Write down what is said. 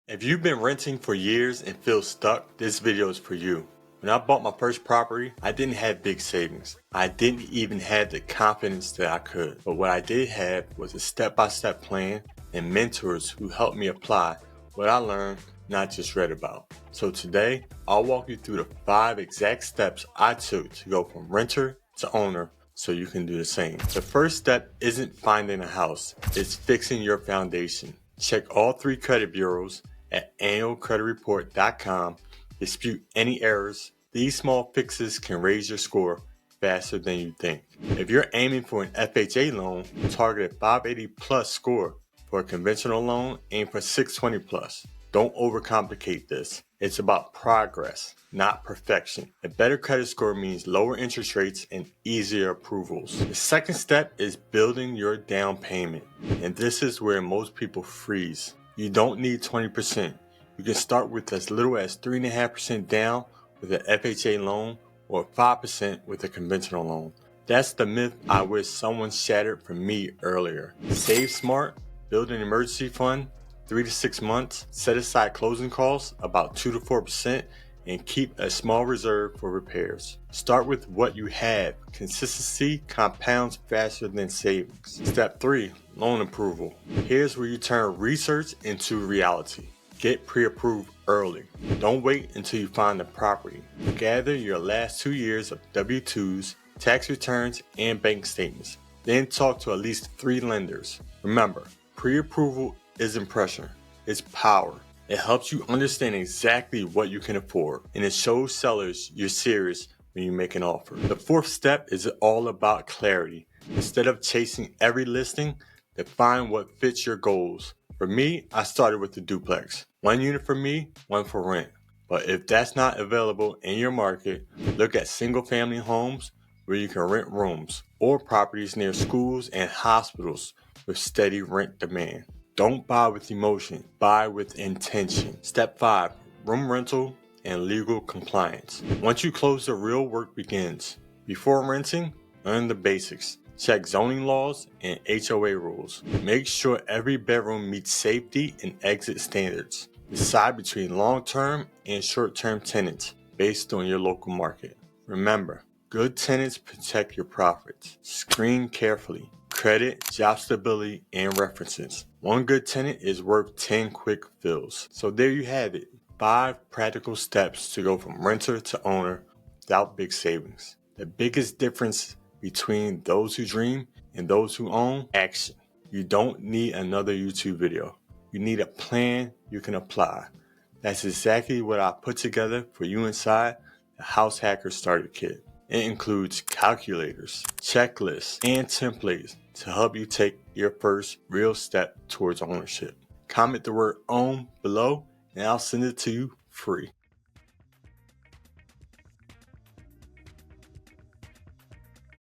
If you've been renting for years and feel stuck, this video is for you. When I bought my first property, I didn't have big savings. I didn't even have the confidence that I could. But what I did have was a step-by-step plan and mentors who helped me apply what I learned, not just read about. So today, I'll walk you through the 5 exact steps I took to go from renter to owner so you can do the same. The first step isn't finding a house, it's fixing your foundation. Check all 3 credit bureaus at annualcreditreport.com. Dispute any errors. These small fixes can raise your score faster than you think. If you're aiming for an FHA loan, target a 580 plus score. For a conventional loan, aim for 620 plus. Don't overcomplicate this. It's about progress, not perfection. A better credit score means lower interest rates and easier approvals. The second step is building your down payment. And this is where most people freeze. You don't need 20%. You can start with as little as 3.5% down with an FHA loan or 5% with a conventional loan. That's the myth I wish someone shattered for me earlier. Save smart, build an emergency fund, 3 to 6 months, set aside closing costs, about 2 to 4%, and keep a small reserve for repairs. Start with what you have. Consistency compounds faster than savings. Step 3, loan approval. Here's where you turn research into reality. Get pre-approved early. Don't wait until you find the property. Gather your last 2 years of W-2s, tax returns, and bank statements. Then talk to at least 3 lenders. Remember, pre-approval isn't pressure, it's power. It helps you understand exactly what you can afford, and it shows sellers you're serious when you make an offer. The 4th step is all about clarity. Instead of chasing every listing, define what fits your goals. For me, I started with the duplex. 1 unit for me, 1 for rent. But if that's not available in your market, look at single-family homes where you can rent rooms, or properties near schools and hospitals with steady rent demand. Don't buy with emotion, buy with intention. Step 5, room rental and legal compliance. Once you close, the real work begins. Before renting, learn the basics. Check zoning laws and HOA rules. Make sure every bedroom meets safety and exit standards. Decide between long-term and short-term tenants based on your local market. Remember, good tenants protect your profits. Screen carefully. Credit, job stability, and references. 1 good tenant is worth 10 quick fills. So there you have it. 5 practical steps to go from renter to owner without big savings. The biggest difference between those who dream and those who own: action. You don't need another YouTube video. You need a plan you can apply. That's exactly what I put together for you inside the House Hacker Starter Kit. It includes calculators, checklists, and templates to help you take your first real step towards ownership. Comment the word OWN below and I'll send it to you free.